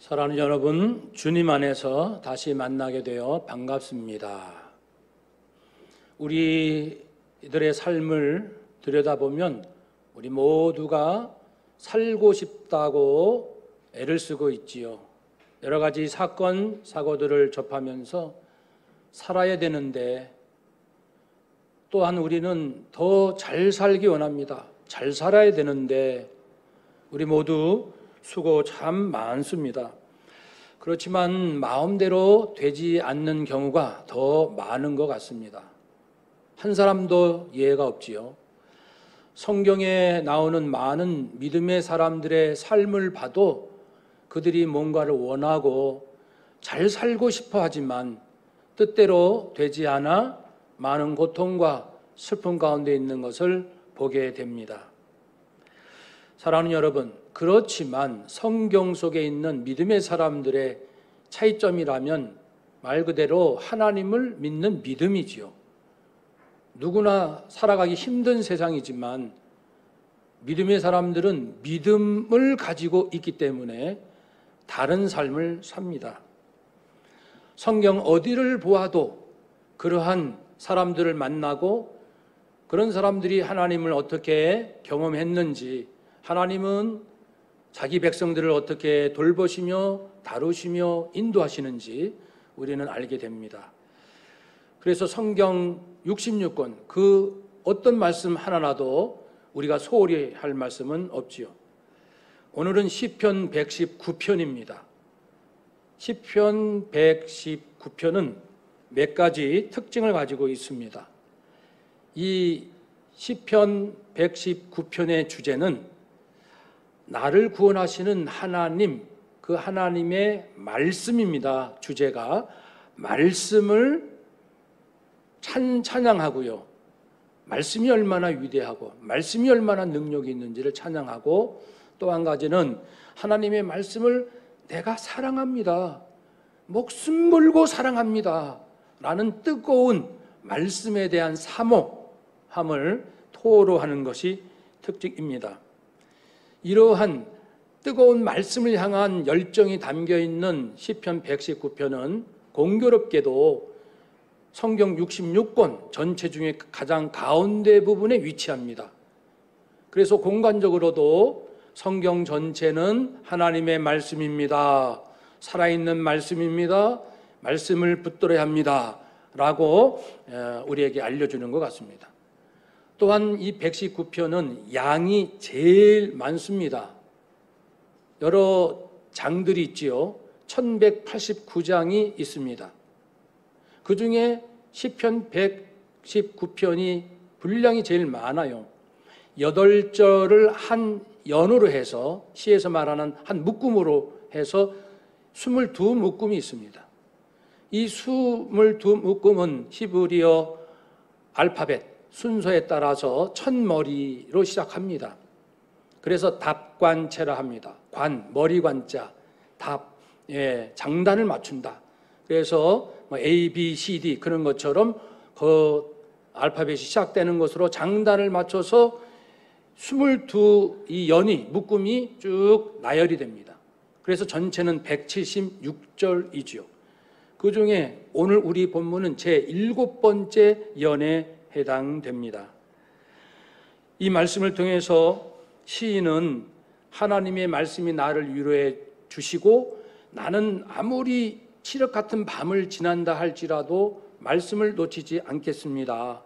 사랑하는 여러분, 주님 안에서 다시 만나게 되어 반갑습니다. 우리들의 삶을 들여다보면 우리 모두가 살고 싶다고 애를 쓰고 있지요. 여러 가지 사건, 사고들을 접하면서 살아야 되는데 또한 우리는 더 잘 살기 원합니다. 잘 살아야 되는데 우리 모두 수고 참 많습니다. 그렇지만 마음대로 되지 않는 경우가 더 많은 것 같습니다. 한 사람도 예외가 없지요. 성경에 나오는 많은 믿음의 사람들의 삶을 봐도 그들이 뭔가를 원하고 잘 살고 싶어 하지만 뜻대로 되지 않아 많은 고통과 슬픔 가운데 있는 것을 보게 됩니다. 사랑하는 여러분, 그렇지만 성경 속에 있는 믿음의 사람들의 차이점이라면 말 그대로 하나님을 믿는 믿음이지요. 누구나 살아가기 힘든 세상이지만 믿음의 사람들은 믿음을 가지고 있기 때문에 다른 삶을 삽니다. 성경 어디를 보아도 그러한 사람들을 만나고 그런 사람들이 하나님을 어떻게 경험했는지, 하나님은 자기 백성들을 어떻게 돌보시며 다루시며 인도하시는지 우리는 알게 됩니다. 그래서 성경 66권 그 어떤 말씀 하나라도 우리가 소홀히 할 말씀은 없지요. 오늘은 시편 119편입니다. 시편 119편은 몇 가지 특징을 가지고 있습니다. 이 시편 119편의 주제는 나를 구원하시는 하나님, 그 하나님의 말씀입니다. 주제가 말씀을 찬양하고요. 말씀이 얼마나 위대하고 말씀이 얼마나 능력이 있는지를 찬양하고, 또 한 가지는 하나님의 말씀을 내가 사랑합니다. 목숨 걸고 사랑합니다. 라는 뜨거운 말씀에 대한 사모함을 토로하는 것이 특징입니다. 이러한 뜨거운 말씀을 향한 열정이 담겨있는 시편 119편은 공교롭게도 성경 66권 전체 중에 가장 가운데 부분에 위치합니다. 그래서 공간적으로도 성경 전체는 하나님의 말씀입니다. 살아있는 말씀입니다. 말씀을 붙들어야 합니다. 라고 우리에게 알려주는 것 같습니다. 또한 이 119편은 양이 제일 많습니다. 여러 장들이 있지요. 1189장이 있습니다. 그 중에 시편 119편이 분량이 제일 많아요. 8절을 한 연으로 해서, 시에서 말하는 한 묶음으로 해서 22묶음이 있습니다. 이 22묶음은 히브리어 알파벳 순서에 따라서 첫머리로 시작합니다. 그래서 답관체라 합니다. 관, 머리관자, 답, 장단을 맞춘다. 그래서 A, B, C, D 그런 것처럼 그 알파벳이 시작되는 것으로 장단을 맞춰서 22이 연이, 묶음이 쭉 나열이 됩니다. 그래서 전체는 176절이지요. 그 중에 오늘 우리 본문은 제7번째 연에 해당됩니다. 이 말씀을 통해서 시인은 하나님의 말씀이 나를 위로해 주시고 나는 아무리 칠흑 같은 밤을 지난다 할지라도 말씀을 놓치지 않겠습니다.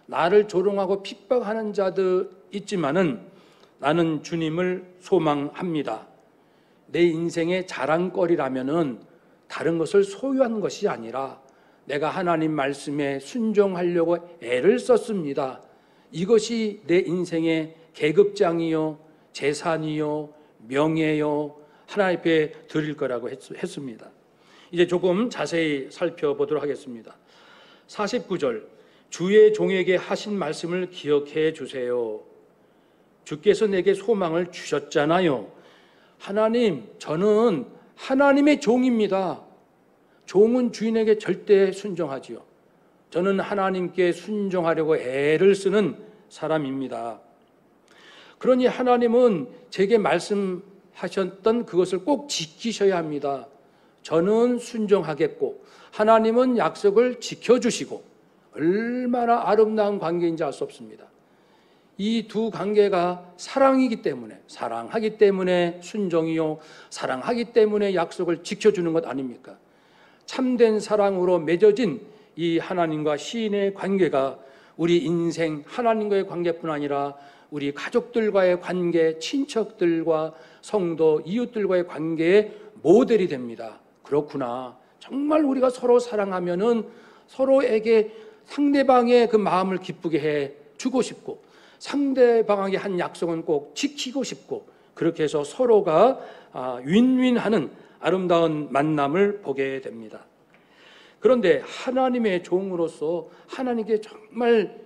나를 조롱하고 핍박하는 자들 있지만은 나는 주님을 소망합니다. 내 인생의 자랑거리라면은 다른 것을 소유한 것이 아니라 내가 하나님 말씀에 순종하려고 애를 썼습니다. 이것이 내 인생의 계급장이요, 재산이요, 명예요, 하나님 앞에 드릴 거라고 했습니다. 이제 조금 자세히 살펴보도록 하겠습니다. 49절, 주의 종에게 하신 말씀을 기억해 주세요. 주께서 내게 소망을 주셨잖아요. 하나님, 저는 하나님의 종입니다. 종은 주인에게 절대 순종하지요. 저는 하나님께 순종하려고 애를 쓰는 사람입니다. 그러니 하나님은 제게 말씀해 하셨던 그것을 꼭 지키셔야 합니다. 저는 순종하겠고 하나님은 약속을 지켜주시고, 얼마나 아름다운 관계인지 알 수 없습니다. 이 두 관계가 사랑이기 때문에, 사랑하기 때문에 순종이요, 사랑하기 때문에 약속을 지켜주는 것 아닙니까? 참된 사랑으로 맺어진 이 하나님과 시인의 관계가 우리 인생 하나님과의 관계뿐 아니라 우리 가족들과의 관계, 친척들과 성도, 이웃들과의 관계의 모델이 됩니다. 그렇구나. 정말 우리가 서로 사랑하면은 서로에게 상대방의 그 마음을 기쁘게 해 주고 싶고, 상대방에게 한 약속은 꼭 지키고 싶고, 그렇게 해서 서로가 윈윈하는 아름다운 만남을 보게 됩니다. 그런데 하나님의 종으로서 하나님께 정말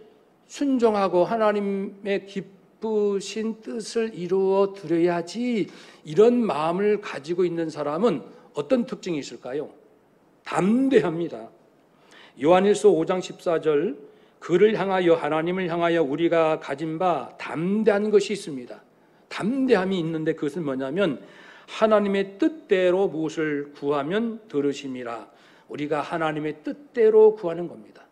순종하고 하나님의 기쁘신 뜻을 이루어 드려야지, 이런 마음을 가지고 있는 사람은 어떤 특징이 있을까요? 담대합니다. 요한일서 5장 14절, 그를 향하여, 하나님을 향하여 우리가 가진 바 담대한 것이 있습니다. 담대함이 있는데 그것은 뭐냐면 하나님의 뜻대로 무엇을 구하면 들으심이라. 우리가 하나님의 뜻대로 구하는 겁니다.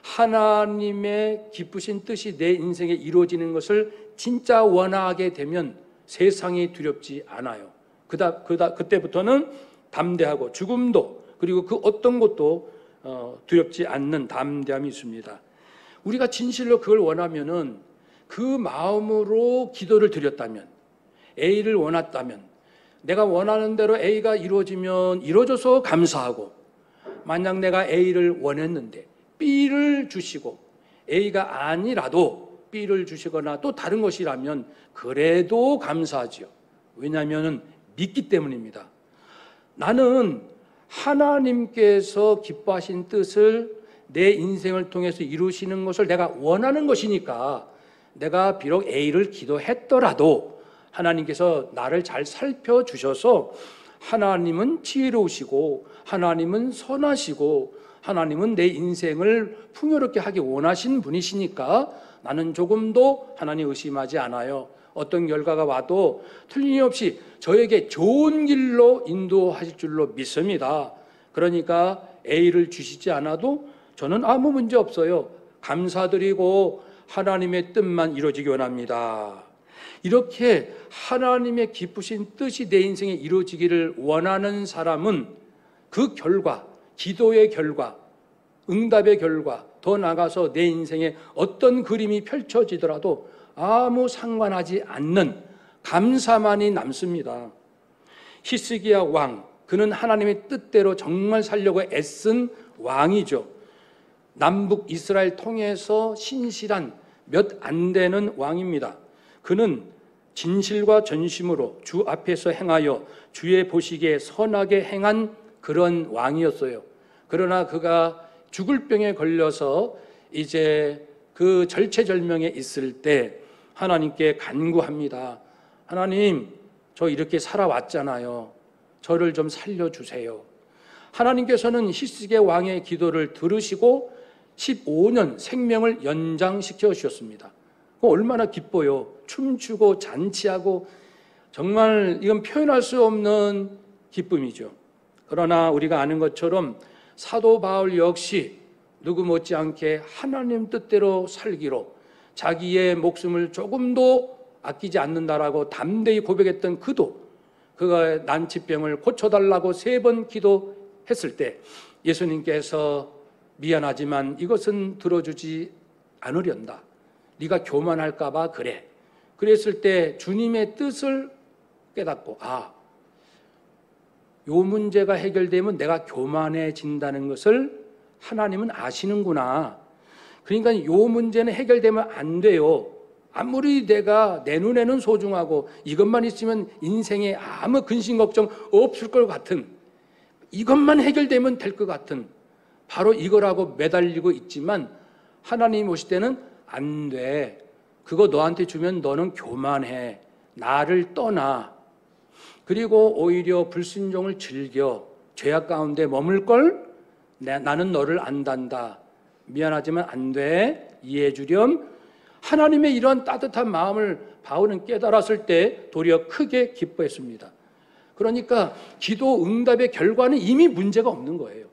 하나님의 기쁘신 뜻이 내 인생에 이루어지는 것을 진짜 원하게 되면 세상이 두렵지 않아요. 그때부터는 담대하고 죽음도, 그리고 그 어떤 것도 두렵지 않는 담대함이 있습니다. 우리가 진실로 그걸 원하면은, 그 마음으로 기도를 드렸다면, A를 원했다면, 내가 원하는 대로 A가 이루어지면 이루어져서 감사하고, 만약 내가 A를 원했는데 B를 주시고 A가 아니라도 B를 주시거나 또 다른 것이라면 그래도 감사하지요. 왜냐하면 믿기 때문입니다. 나는 하나님께서 기뻐하신 뜻을 내 인생을 통해서 이루시는 것을 내가 원하는 것이니까, 내가 비록 A를 기도했더라도 하나님께서 나를 잘 살펴주셔서, 하나님은 지혜로우시고 하나님은 선하시고 하나님은 내 인생을 풍요롭게 하기 원하신 분이시니까 나는 조금도 하나님 의심하지 않아요. 어떤 결과가 와도 틀림없이 저에게 좋은 길로 인도하실 줄로 믿습니다. 그러니까 A를 주시지 않아도 저는 아무 문제 없어요. 감사드리고 하나님의 뜻만 이루어지기 원합니다. 이렇게 하나님의 기쁘신 뜻이 내 인생에 이루어지기를 원하는 사람은 그 결과, 기도의 결과, 응답의 결과, 더 나아가서 내 인생에 어떤 그림이 펼쳐지더라도 아무 상관하지 않는 감사만이 남습니다. 히스기야 왕, 그는 하나님의 뜻대로 정말 살려고 애쓴 왕이죠. 남북 이스라엘 통해서 신실한 몇 안 되는 왕입니다. 그는 진실과 전심으로 주 앞에서 행하여 주의 보시기에 선하게 행한 그런 왕이었어요. 그러나 그가 죽을 병에 걸려서 이제 그 절체절명에 있을 때 하나님께 간구합니다. 하나님, 저 이렇게 살아왔잖아요. 저를 좀 살려주세요. 하나님께서는 히스기야 왕의 기도를 들으시고 15년 생명을 연장시켜 주셨습니다. 얼마나 기뻐요. 춤추고 잔치하고, 정말 이건 표현할 수 없는 기쁨이죠. 그러나 우리가 아는 것처럼 사도 바울 역시 누구 못지않게 하나님 뜻대로 살기로 자기의 목숨을 조금도 아끼지 않는다라고 담대히 고백했던 그도, 그가 난치병을 고쳐달라고 3번 기도했을 때 예수님께서 미안하지만 이것은 들어주지 않으련다. 네가 교만할까 봐 그래. 그랬을 때 주님의 뜻을 깨닫고, 요 문제가 해결되면 내가 교만해진다는 것을 하나님은 아시는구나. 그러니까 요 문제는 해결되면 안 돼요. 아무리 내가 내 눈에는 소중하고 이것만 있으면 인생에 아무 근심 걱정 없을 것 같은, 이것만 해결되면 될 것 같은, 바로 이거라고 매달리고 있지만 하나님이 오실 때는 안 돼. 그거 너한테 주면 너는 교만해. 나를 떠나. 그리고 오히려 불순종을 즐겨. 죄악 가운데 머물 걸? 나는 너를 안단다. 미안하지만 안 돼. 이해해 주렴. 하나님의 이러한 따뜻한 마음을 바울은 깨달았을 때 도리어 크게 기뻐했습니다. 그러니까 기도 응답의 결과는 이미 문제가 없는 거예요.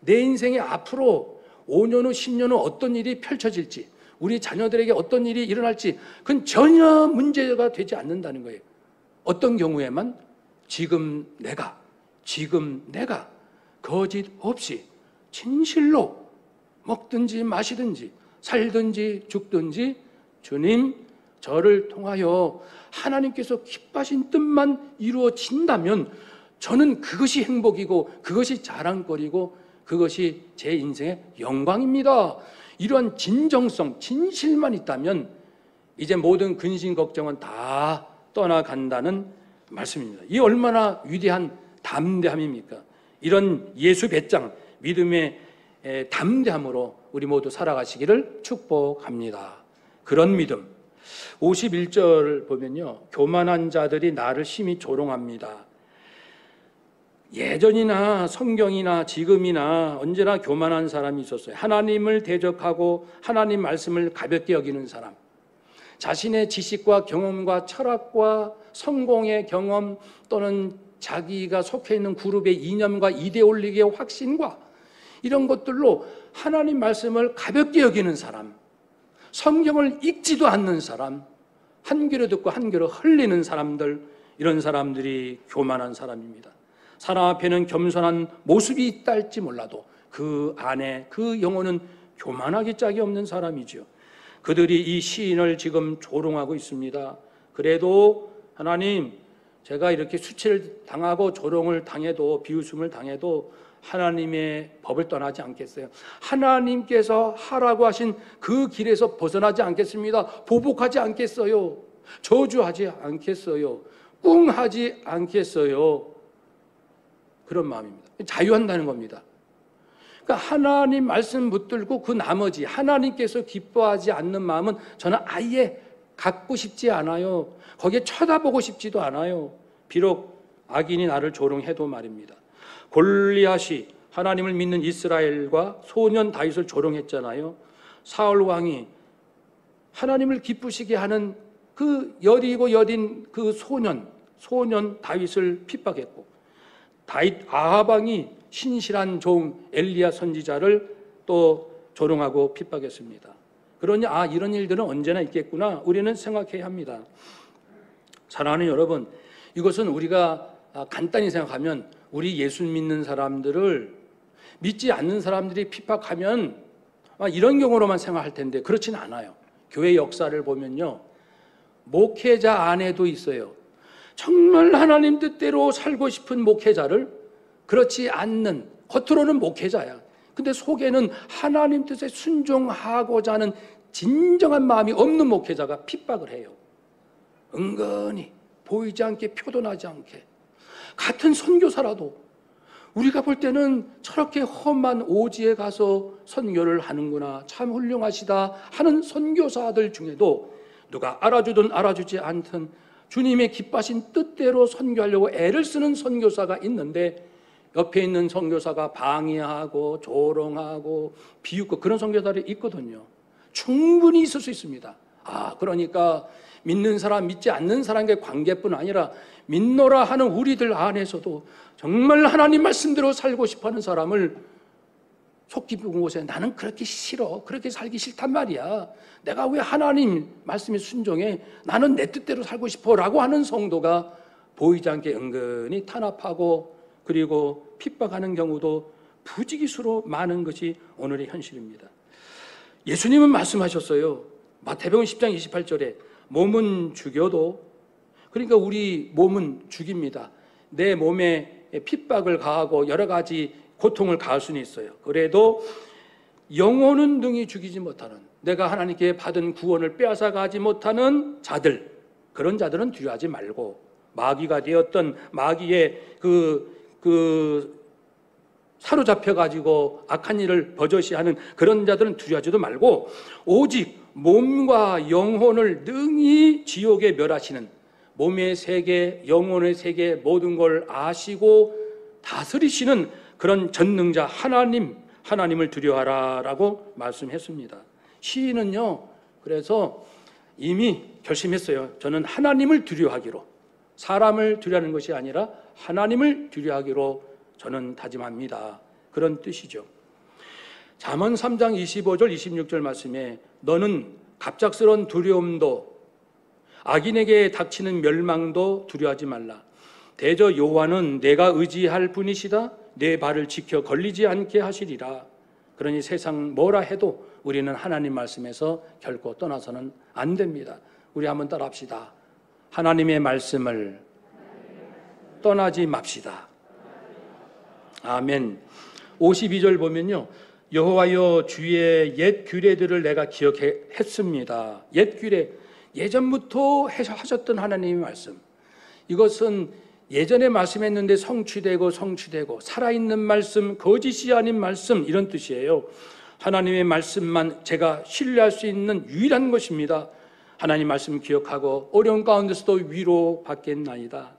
내 인생에 앞으로 5년 후, 10년 후 어떤 일이 펼쳐질지, 우리 자녀들에게 어떤 일이 일어날지 그건 전혀 문제가 되지 않는다는 거예요. 어떤 경우에만 지금 내가 거짓 없이 진실로 먹든지 마시든지 살든지 죽든지 주님 저를 통하여 하나님께서 기뻐하신 뜻만 이루어진다면 저는 그것이 행복이고 그것이 자랑거리고 그것이 제 인생의 영광입니다. 이러한 진정성, 진실만 있다면 이제 모든 근심 걱정은 다 떠나간다는 말씀입니다. 이 얼마나 위대한 담대함입니까? 이런 예수 배짱, 믿음의 담대함으로 우리 모두 살아가시기를 축복합니다. 그런 믿음. 51절 보면요, 교만한 자들이 나를 심히 조롱합니다. 예전이나 성경이나 지금이나 언제나 교만한 사람이 있었어요. 하나님을 대적하고 하나님 말씀을 가볍게 여기는 사람, 자신의 지식과 경험과 철학과 성공의 경험 또는 자기가 속해 있는 그룹의 이념과 이데올로기의 확신과 이런 것들로 하나님 말씀을 가볍게 여기는 사람, 성경을 읽지도 않는 사람, 한 귀로 듣고 한 귀로 흘리는 사람들, 이런 사람들이 교만한 사람입니다. 사람 앞에는 겸손한 모습이 있다 할지 몰라도 그 안에 그 영혼은 교만하기 짝이 없는 사람이죠. 그들이 이 시인을 지금 조롱하고 있습니다. 그래도 하나님, 제가 이렇게 수치를 당하고 조롱을 당해도 비웃음을 당해도 하나님의 법을 떠나지 않겠어요. 하나님께서 하라고 하신 그 길에서 벗어나지 않겠습니다. 보복하지 않겠어요. 저주하지 않겠어요. 꿍하지 않겠어요. 그런 마음입니다. 자유한다는 겁니다. 그러니까 하나님 말씀 붙들고 그 나머지 하나님께서 기뻐하지 않는 마음은 저는 아예 갖고 싶지 않아요. 거기에 쳐다보고 싶지도 않아요. 비록 악인이 나를 조롱해도 말입니다. 골리앗이 하나님을 믿는 이스라엘과 소년 다윗을 조롱했잖아요. 사울 왕이 하나님을 기쁘시게 하는 그 여리고 여린 그 소년 다윗을 핍박했고, 다윗 아합 왕이 신실한 종 엘리야 선지자를 또 조롱하고 핍박했습니다. 그러니 이런 일들은 언제나 있겠구나 우리는 생각해야 합니다. 사랑하는 여러분, 이것은 우리가 간단히 생각하면 우리 예수 믿는 사람들을 믿지 않는 사람들이 핍박하면 이런 경우로만 생각할 텐데 그렇진 않아요. 교회 역사를 보면요, 목회자 안에도 있어요. 정말 하나님 뜻대로 살고 싶은 목회자를, 그렇지 않는, 겉으로는 목회자야, 근데 속에는 하나님 뜻에 순종하고자 하는 진정한 마음이 없는 목회자가 핍박을 해요. 은근히 보이지 않게, 표도나지 않게. 같은 선교사라도 우리가 볼 때는 저렇게 험한 오지에 가서 선교를 하는구나, 참 훌륭하시다 하는 선교사들 중에도 누가 알아주든 알아주지 않든 주님의 기뻐하신 뜻대로 선교하려고 애를 쓰는 선교사가 있는데, 옆에 있는 선교사가 방해하고 조롱하고 비웃고 그런 선교사들이 있거든요. 충분히 있을 수 있습니다. 그러니까 믿는 사람, 믿지 않는 사람과의 관계뿐 아니라 믿노라 하는 우리들 안에서도 정말 하나님 말씀대로 살고 싶어하는 사람을 속 깊은 곳에 나는 그렇게 싫어, 그렇게 살기 싫단 말이야, 내가 왜 하나님 말씀에 순종해, 나는 내 뜻대로 살고 싶어 라고 하는 성도가 보이지 않게 은근히 탄압하고 그리고 핍박하는 경우도 부지기수로 많은 것이 오늘의 현실입니다. 예수님은 말씀하셨어요. 마태복음 10장 28절에 몸은 죽여도, 그러니까 우리 몸은 죽입니다. 내 몸에 핍박을 가하고 여러 가지 고통을 가할 수는 있어요. 그래도 영혼은 능히 죽이지 못하는, 내가 하나님께 받은 구원을 빼앗아 가지 못하는 자들, 그런 자들은 두려워하지 말고, 마귀가 되었던 마귀의 사로잡혀 가지고 악한 일을 버젓이하는 그런 자들은 두려워하지도 말고, 오직 몸과 영혼을 능히 지옥에 멸하시는, 몸의 세계, 영혼의 세계 모든 걸 아시고 다스리시는 그런 전능자 하나님을 두려워하라라고 말씀했습니다. 시인은요, 그래서 이미 결심했어요. 저는 하나님을 두려워하기로, 사람을 두려워하는 것이 아니라 하나님을 두려워하기로 저는 다짐합니다. 그런 뜻이죠. 잠언 3장 25절 26절 말씀에 너는 갑작스러운 두려움도 악인에게 닥치는 멸망도 두려워하지 말라. 대저 여호와는 내가 의지할 분이시다. 내 발을 지켜 걸리지 않게 하시리라. 그러니 세상 뭐라 해도 우리는 하나님 말씀에서 결코 떠나서는 안 됩니다. 우리 한번 따라합시다. 하나님의 말씀을 떠나지 맙시다. 아멘. 52절 보면요, 여호와여 주의 옛 규례들을 내가 기억했습니다. 옛 규례, 예전부터 하셨던 하나님의 말씀, 이것은 예전에 말씀했는데 성취되고 살아있는 말씀, 거짓이 아닌 말씀, 이런 뜻이에요. 하나님의 말씀만 제가 신뢰할 수 있는 유일한 것입니다. 하나님 말씀 기억하고 어려운 가운데서도 위로받겠나이다.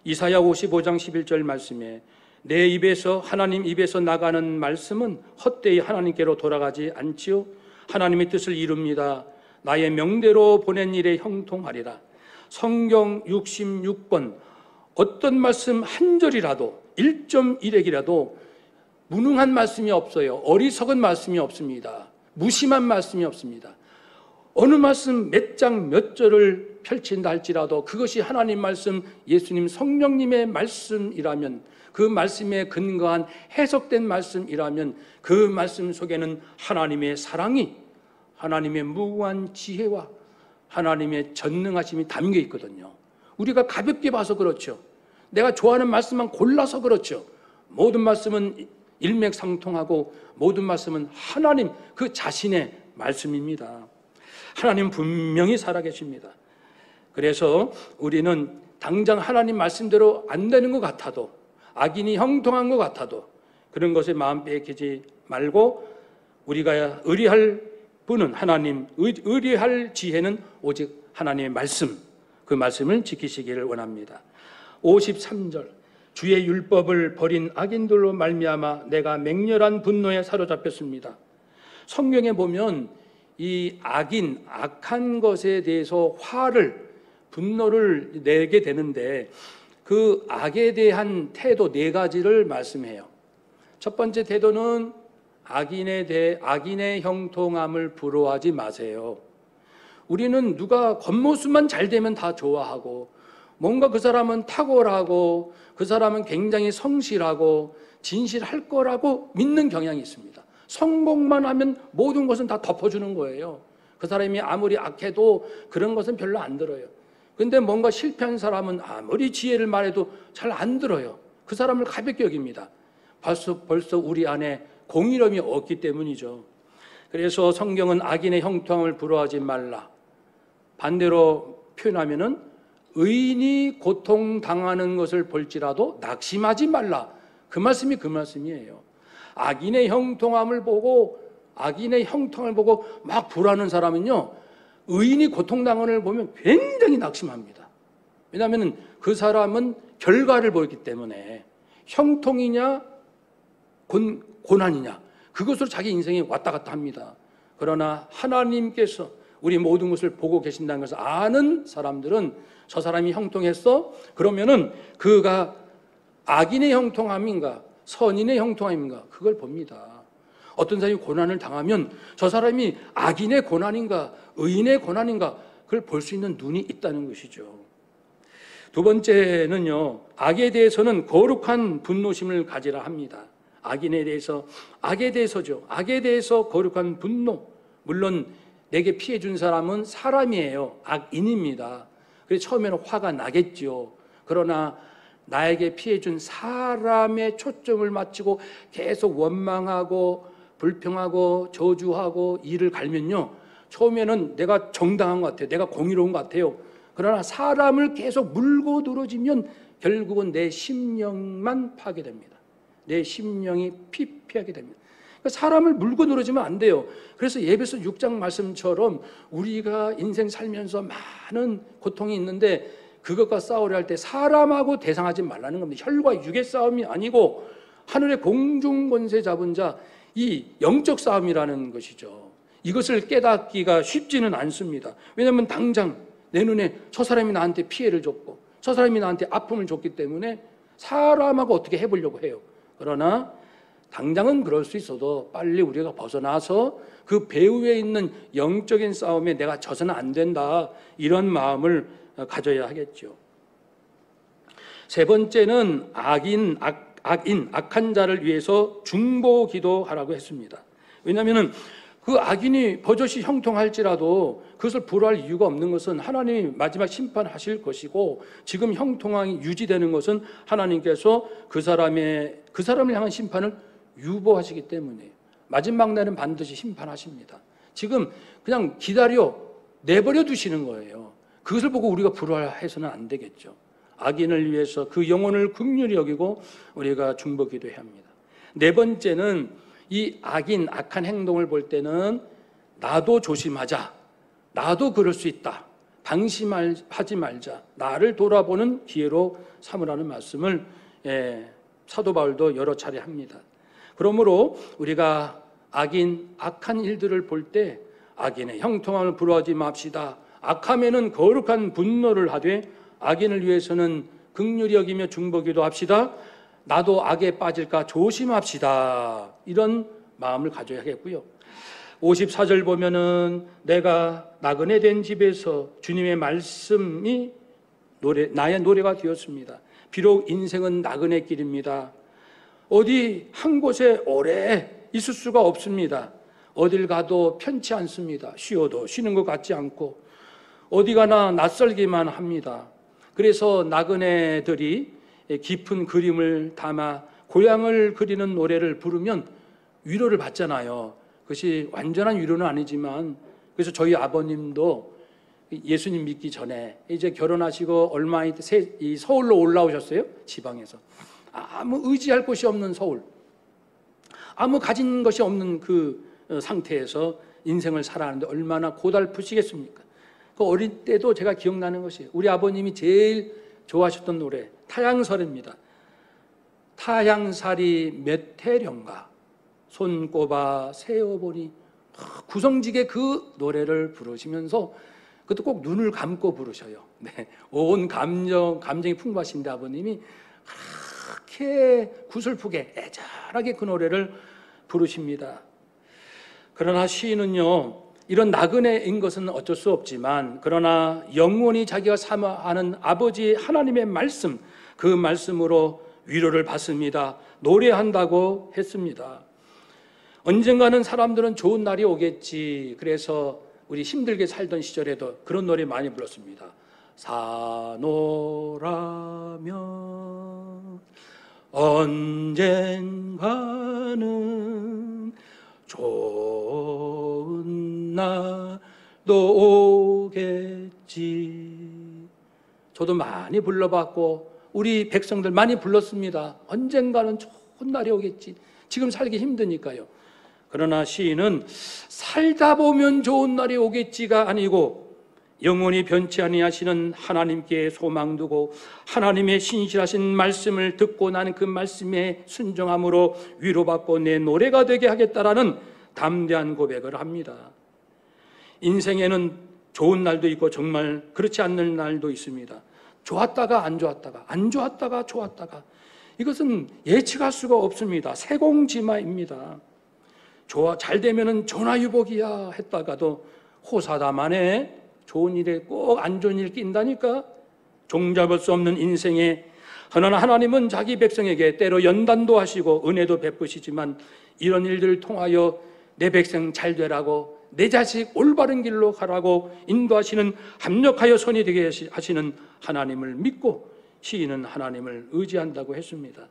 이사야 55장 11절 말씀에 내 입에서, 하나님 입에서 나가는 말씀은 헛되이 하나님께로 돌아가지 않지요. 하나님의 뜻을 이룹니다. 나의 명대로 보낸 일에 형통하리라. 성경 66권 어떤 말씀 한 절이라도 1.1핵이라도 무능한 말씀이 없어요. 어리석은 말씀이 없습니다. 무심한 말씀이 없습니다. 어느 말씀 몇 장 몇 절을 펼친다 할지라도 그것이 하나님 말씀, 예수님 성령님의 말씀이라면, 그 말씀에 근거한 해석된 말씀이라면 그 말씀 속에는 하나님의 사랑이, 하나님의 무궁한 지혜와 하나님의 전능하심이 담겨 있거든요. 우리가 가볍게 봐서 그렇죠. 내가 좋아하는 말씀만 골라서 그렇죠. 모든 말씀은 일맥상통하고 모든 말씀은 하나님 그 자신의 말씀입니다. 하나님 분명히 살아계십니다. 그래서 우리는 당장 하나님 말씀대로 안 되는 것 같아도, 악인이 형통한 것 같아도 그런 것에 마음 빼기지 말고, 우리가 의리할 분은 하나님, 의리할 지혜는 오직 하나님의 말씀, 그 말씀을 지키시기를 원합니다. 53절 주의 율법을 버린 악인들로 말미암아 내가 맹렬한 분노에 사로잡혔습니다. 성경에 보면 이 악인, 악한 것에 대해서 분노를 내게 되는데 그 악에 대한 태도 4가지를 말씀해요. 첫 번째 태도는 악인의 형통함을 부러워하지 마세요. 우리는 누가 겉모습만 잘 되면 다 좋아하고, 뭔가 그 사람은 탁월하고 그 사람은 굉장히 성실하고 진실할 거라고 믿는 경향이 있습니다. 성공만 하면 모든 것은 다 덮어주는 거예요. 그 사람이 아무리 악해도 그런 것은 별로 안 들어요. 근데 뭔가 실패한 사람은 아무리 지혜를 말해도 잘 안 들어요. 그 사람을 가볍게 여깁니다. 벌써 우리 안에 공의로움이 없기 때문이죠. 그래서 성경은 악인의 형통함을 부러워하지 말라. 반대로 표현하면은 의인이 고통당하는 것을 볼지라도 낙심하지 말라. 그 말씀이 그 말씀이에요. 악인의 형통함을 보고 막 불하는 사람은요, 의인이 고통당하는 걸 보면 굉장히 낙심합니다. 왜냐하면 그 사람은 결과를 보기 때문에 형통이냐 고난이냐 그것으로 자기 인생이 왔다 갔다 합니다. 그러나 하나님께서 우리 모든 것을 보고 계신다는 것을 아는 사람들은 저 사람이 형통했어? 그러면은 그가 악인의 형통함인가 선인의 형통함인가 그걸 봅니다. 어떤 사람이 고난을 당하면 저 사람이 악인의 고난인가 의인의 고난인가 그걸 볼 수 있는 눈이 있다는 것이죠. 두 번째는요, 악에 대해서는 거룩한 분노심을 가지라 합니다. 악에 대해서죠. 악에 대해서 거룩한 분노. 물론 내게 피해 준 사람은 사람이에요. 악인입니다. 그래서 처음에는 화가 나겠죠. 그러나 나에게 피해 준 사람의 초점을 맞추고 계속 원망하고 불평하고 저주하고 이를 갈면요, 처음에는 내가 정당한 것 같아요. 내가 공의로운 것 같아요. 그러나 사람을 계속 물고 늘어지면 결국은 내 심령만 파괴됩니다. 내 심령이 피폐하게 됩니다. 그러니까 사람을 물고 늘어지면 안 돼요. 그래서 에베소 6장 말씀처럼 우리가 인생 살면서 많은 고통이 있는데 그것과 싸우려 할 때 사람하고 대상하지 말라는 겁니다. 혈과 육의 싸움이 아니고 하늘의 공중 권세 잡은 자, 이 영적 싸움이라는 것이죠. 이것을 깨닫기가 쉽지는 않습니다. 왜냐하면 당장 내 눈에 저 사람이 나한테 피해를 줬고 저 사람이 나한테 아픔을 줬기 때문에 사람하고 어떻게 해보려고 해요. 그러나 당장은 그럴 수 있어도 빨리 우리가 벗어나서 그 배후에 있는 영적인 싸움에 내가 져서는 안 된다, 이런 마음을 가져야 하겠죠. 세 번째는 악한 자를 위해서 중보 기도하라고 했습니다. 왜냐하면 그 악인이 버젓이 형통할지라도 그것을 불허할 이유가 없는 것은 하나님이 마지막 심판하실 것이고, 지금 형통함이 유지되는 것은 하나님께서 그 사람을 향한 심판을 유보하시기 때문에 마지막 날은 반드시 심판하십니다. 지금 그냥 내버려 두시는 거예요. 그것을 보고 우리가 불허해서는 안 되겠죠. 악인을 위해서 그 영혼을 긍휼히 여기고 우리가 중보 기도해야 합니다. 네 번째는 이 악한 행동을 볼 때는 나도 조심하자, 나도 그럴 수 있다, 방심하지 말자, 나를 돌아보는 기회로 삼으라는 말씀을 사도 바울도 여러 차례 합니다. 그러므로 우리가 악한 일들을 볼 때 악인의 형통함을 불허하지 맙시다. 악함에는 거룩한 분노를 하되 악인을 위해서는 긍휼히 여기며 중보기도 합시다. 나도 악에 빠질까 조심합시다. 이런 마음을 가져야겠고요. 54절 보면은 내가 나그네 된 집에서 주님의 말씀이 나의 노래가 되었습니다. 비록 인생은 나그네 길입니다. 어디 한 곳에 오래 있을 수가 없습니다. 어딜 가도 편치 않습니다. 쉬어도 쉬는 것 같지 않고 어디 가나 낯설기만 합니다. 그래서 나그네들이 깊은 그림을 담아 고향을 그리는 노래를 부르면 위로를 받잖아요. 그것이 완전한 위로는 아니지만, 그래서 저희 아버님도 예수님 믿기 전에 이제 결혼하시고 얼마 이 서울로 올라오셨어요. 지방에서 아무 의지할 곳이 없는 서울, 아무 가진 것이 없는 그 상태에서 인생을 살아가는데 얼마나 고달프시겠습니까? 그 어릴 때도 제가 기억나는 것이 우리 아버님이 제일 좋아하셨던 노래 타향살입니다. 타향살이 몇 해령가 손꼽아 세어보니, 구성지게 그 노래를 부르시면서 그것도 꼭 눈을 감고 부르셔요. 네, 온 감정이 풍부하신데 아버님이 그렇게 구슬프게 애절하게 그 노래를 부르십니다. 그러나 시인은요, 이런 나그네인 것은 어쩔 수 없지만 그러나 영원히 자기가 사모하는 아버지 하나님의 말씀, 그 말씀으로 위로를 받습니다. 노래한다고 했습니다. 언젠가는 사람들은 좋은 날이 오겠지. 그래서 우리 힘들게 살던 시절에도 그런 노래 많이 불렀습니다. 사노라면 언젠가는 좋은 날도 오겠지. 저도 많이 불러봤고 우리 백성들 많이 불렀습니다. 언젠가는 좋은 날이 오겠지. 지금 살기 힘드니까요. 그러나 시인은 살다 보면 좋은 날이 오겠지가 아니고 영원히 변치 아니하시는 하나님께 소망 두고 하나님의 신실하신 말씀을 듣고 나는 그 말씀에 순종함으로 위로받고 내 노래가 되게 하겠다라는 담대한 고백을 합니다. 인생에는 좋은 날도 있고 정말 그렇지 않는 날도 있습니다. 좋았다가 안 좋았다가, 안 좋았다가 좋았다가, 이것은 예측할 수가 없습니다. 세공지마입니다. 잘 되면은 전화유복이야 했다가도 호사다만에 좋은 일에 꼭 안 좋은 일 낀다니까. 종잡을 수 없는 인생에 하나님은 자기 백성에게 때로 연단도 하시고 은혜도 베푸시지만 이런 일들을 통하여 내 백성 잘 되라고, 내 자식 올바른 길로 가라고 인도하시는, 합력하여 손이 되게 하시는 하나님을 믿고 시인은 하나님을 의지한다고 했습니다.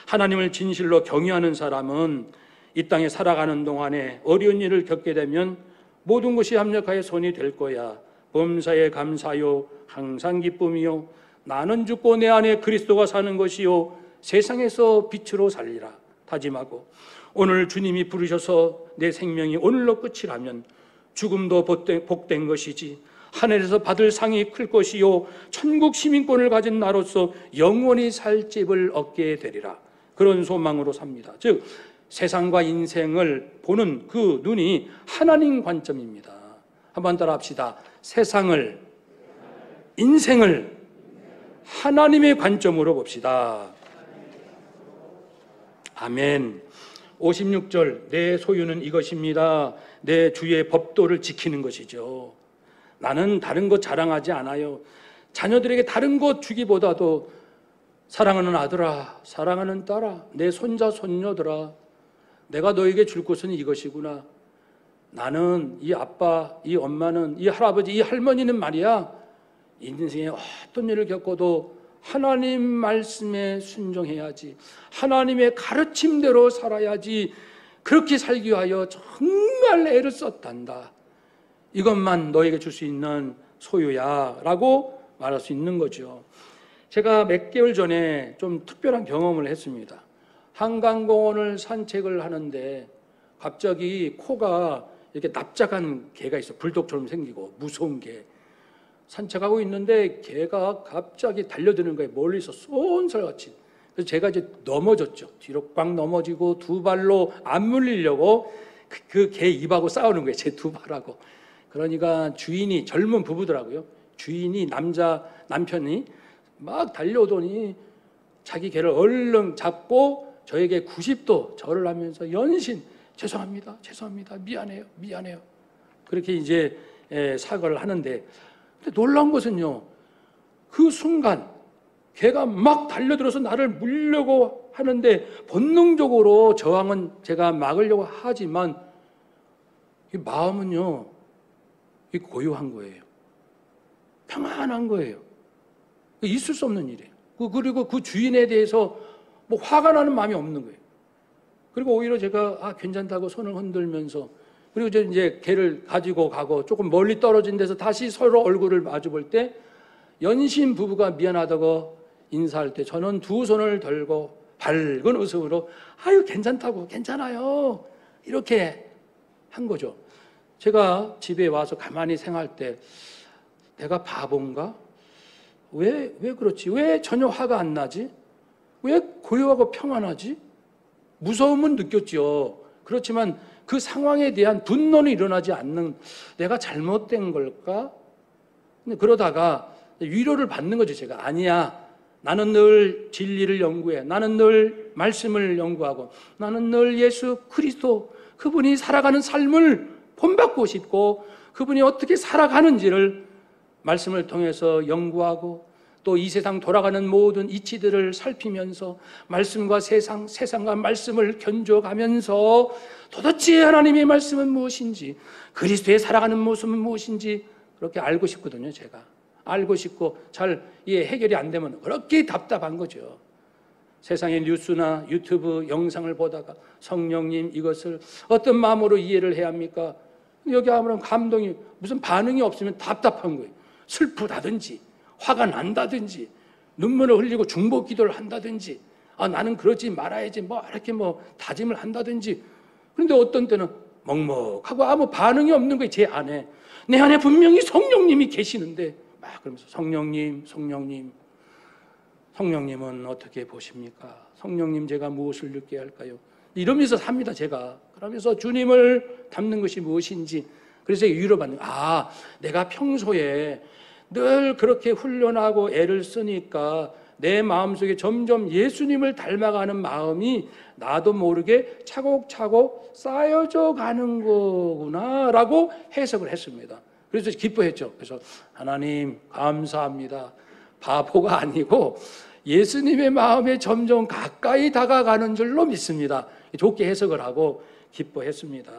하나님을 진실로 경외하는 사람은 이 땅에 살아가는 동안에 어려운 일을 겪게 되면 모든 것이 합력하여 손이 될 거야. 범사에 감사요 항상 기쁨이요 나는 죽고 내 안에 그리스도가 사는 것이요 세상에서 빛으로 살리라 다짐하고, 오늘 주님이 부르셔서 내 생명이 오늘로 끝이라면 죽음도 복된 것이지 하늘에서 받을 상이 클 것이요 천국 시민권을 가진 나로서 영원히 살 집을 얻게 되리라. 그런 소망으로 삽니다. 즉 세상과 인생을 보는 그 눈이 하나님 관점입니다. 한번 따라 합시다. 세상을, 인생을 하나님의 관점으로 봅시다. 아멘. 56절, 내 소유는 이것입니다. 내 주의 법도를 지키는 것이죠. 나는 다른 것 자랑하지 않아요. 자녀들에게 다른 것 주기보다도 사랑하는 아들아, 사랑하는 딸아, 내 손자, 손녀들아, 내가 너에게 줄 것은 이것이구나. 나는, 이 아빠, 이 엄마는, 이 할아버지, 이 할머니는 말이야, 인생에 어떤 일을 겪어도 하나님 말씀에 순종해야지, 하나님의 가르침대로 살아야지, 그렇게 살기 위하여 정말 애를 썼단다. 이것만 너에게 줄 수 있는 소유야 라고 말할 수 있는 거죠. 제가 몇 개월 전에 좀 특별한 경험을 했습니다. 한강공원을 산책을 하는데 갑자기 코가 이렇게 납작한 개가 있어. 불독처럼 생기고 무서운 개. 산책하고 있는데 개가 갑자기 달려드는 거예요. 멀리서 쏜살같이. 그래서 제가 이제 넘어졌죠. 뒤로 꽉 넘어지고 두 발로 안 물리려고 그 개 입하고 싸우는 거예요. 제 두 발하고. 그러니까 주인이, 젊은 부부더라고요. 주인이, 남편이 막 달려오더니 자기 개를 얼른 잡고 저에게 90도 절을 하면서 연신 죄송합니다, 죄송합니다, 미안해요, 미안해요. 그렇게 이제 사과를 하는데, 근데 놀라운 것은요, 그 순간 개가 막 달려들어서 나를 물려고 하는데 본능적으로 저항은 제가 막으려고 하지만 이 마음은요, 이 고요한 거예요. 평안한 거예요. 있을 수 없는 일이에요. 그리고 그 주인에 대해서 뭐 화가 나는 마음이 없는 거예요. 그리고 오히려 제가 괜찮다고 손을 흔들면서, 그리고 이제 개를 가지고 가고 조금 멀리 떨어진 데서 다시 서로 얼굴을 마주 볼 때 연신 부부가 미안하다고 인사할 때 저는 두 손을 들고 밝은 웃음으로 아유 괜찮다고, 괜찮아요, 이렇게 한 거죠. 제가 집에 와서 가만히 생각할 때 내가 바본가? 왜 그렇지? 왜 전혀 화가 안 나지? 왜 고요하고 평안하지? 무서움은 느꼈죠. 그렇지만 그 상황에 대한 분노는 일어나지 않는, 내가 잘못된 걸까? 근데 그러다가 위로를 받는 거죠. 제가 아니야, 나는 늘 진리를 연구해, 나는 늘 말씀을 연구하고, 나는 늘 예수 그리스도 그분이 살아가는 삶을 본받고 싶고, 그분이 어떻게 살아가는지를 말씀을 통해서 연구하고, 또 이 세상 돌아가는 모든 이치들을 살피면서 말씀과 세상과 말씀을 견줘가면서 도대체 하나님의 말씀은 무엇인지, 그리스도의 살아가는 모습은 무엇인지 그렇게 알고 싶거든요. 제가 알고 싶고 잘 해결이 안 되면 그렇게 답답한 거죠. 세상의 뉴스나 유튜브 영상을 보다가 성령님 이것을 어떤 마음으로 이해를 해야 합니까? 여기 아무런 감동이, 무슨 반응이 없으면 답답한 거예요. 슬프다든지 화가 난다든지 눈물을 흘리고 중보 기도를 한다든지, 나는 그러지 말아야지 이렇게 다짐을 한다든지. 그런데 어떤 때는 먹먹하고 아무 반응이 없는 거예요. 제 안에, 내 안에 분명히 성령님이 계시는데 막 그러면서 성령님은 어떻게 보십니까? 성령님, 제가 무엇을 느껴야 할까요? 이러면서 삽니다. 제가 그러면서 주님을 닮는 것이 무엇인지, 그래서 위로받는, 내가 평소에 늘 그렇게 훈련하고 애를 쓰니까 내 마음속에 점점 예수님을 닮아가는 마음이 나도 모르게 차곡차곡 쌓여져 가는 거구나 라고 해석을 했습니다. 그래서 기뻐했죠. 그래서 하나님 감사합니다. 바보가 아니고 예수님의 마음에 점점 가까이 다가가는 줄로 믿습니다. 좋게 해석을 하고 기뻐했습니다.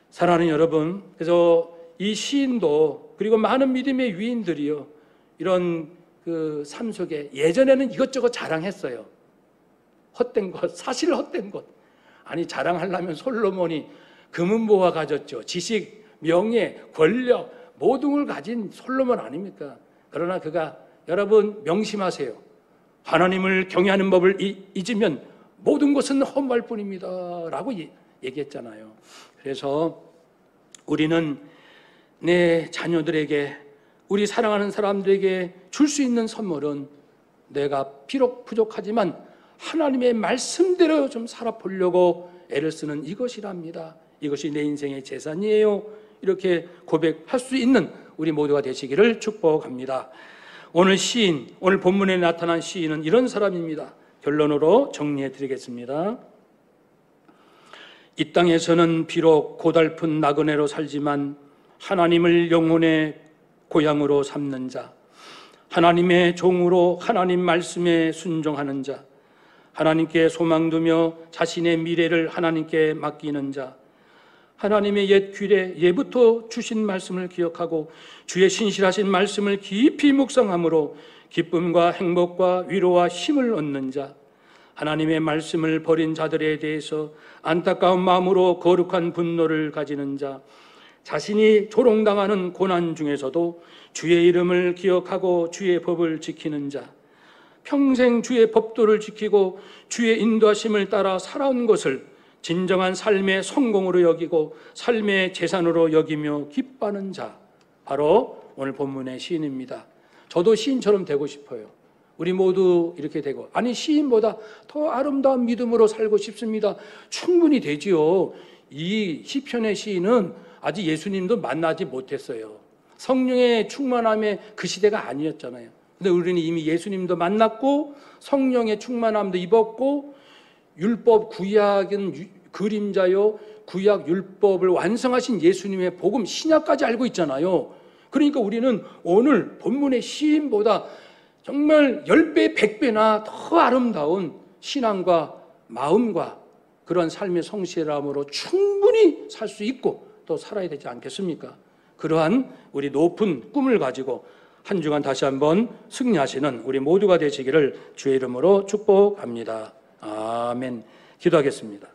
사랑하는 여러분, 그래서 이 시인도, 그리고 많은 믿음의 위인들이요, 이런 그 삶 속에 예전에는 이것저것 자랑했어요. 헛된 것, 사실 헛된 것. 아니, 자랑하려면 솔로몬이 금은보화 가졌죠. 지식, 명예, 권력 모든 걸 가진 솔로몬 아닙니까? 그러나 그가, 여러분 명심하세요. 하나님을 경외하는 법을 잊으면 모든 것은 헛말 뿐입니다 라고 얘기했잖아요. 그래서 우리는 내 자녀들에게, 우리 사랑하는 사람들에게 줄 수 있는 선물은 내가 비록 부족하지만 하나님의 말씀대로 좀 살아보려고 애를 쓰는 이것이랍니다. 이것이 내 인생의 재산이에요. 이렇게 고백할 수 있는 우리 모두가 되시기를 축복합니다. 오늘 시인, 오늘 본문에 나타난 시인은 이런 사람입니다. 결론으로 정리해 드리겠습니다. 이 땅에서는 비록 고달픈 나그네로 살지만 하나님을 영혼의 고향으로 삼는 자, 하나님의 종으로 하나님 말씀에 순종하는 자, 하나님께 소망 두며 자신의 미래를 하나님께 맡기는 자, 하나님의 옛 규례, 예부터 주신 말씀을 기억하고 주의 신실하신 말씀을 깊이 묵상함으로 기쁨과 행복과 위로와 힘을 얻는 자, 하나님의 말씀을 버린 자들에 대해서 안타까운 마음으로 거룩한 분노를 가지는 자, 자신이 조롱당하는 고난 중에서도 주의 이름을 기억하고 주의 법을 지키는 자, 평생 주의 법도를 지키고 주의 인도하심을 따라 살아온 것을 진정한 삶의 성공으로 여기고 삶의 재산으로 여기며 기뻐하는 자, 바로 오늘 본문의 시인입니다. 저도 시인처럼 되고 싶어요. 우리 모두 이렇게 되고, 아니 시인보다 더 아름다운 믿음으로 살고 싶습니다. 충분히 되지요. 이 시편의 시인은 아직 예수님도 만나지 못했어요. 성령의 충만함의 그 시대가 아니었잖아요. 근데 우리는 이미 예수님도 만났고 성령의 충만함도 입었고, 율법 구약은 그림자요, 구약 율법을 완성하신 예수님의 복음 신약까지 알고 있잖아요. 그러니까 우리는 오늘 본문의 시인보다 정말 10배, 100배나 더 아름다운 신앙과 마음과 그런 삶의 성실함으로 충분히 살 수 있고 또 살아야 되지 않겠습니까? 그러한 우리 높은 꿈을 가지고 한 주간 다시 한번 승리하시는 우리 모두가 되시기를 주의 이름으로 축복합니다. 아멘. 기도하겠습니다.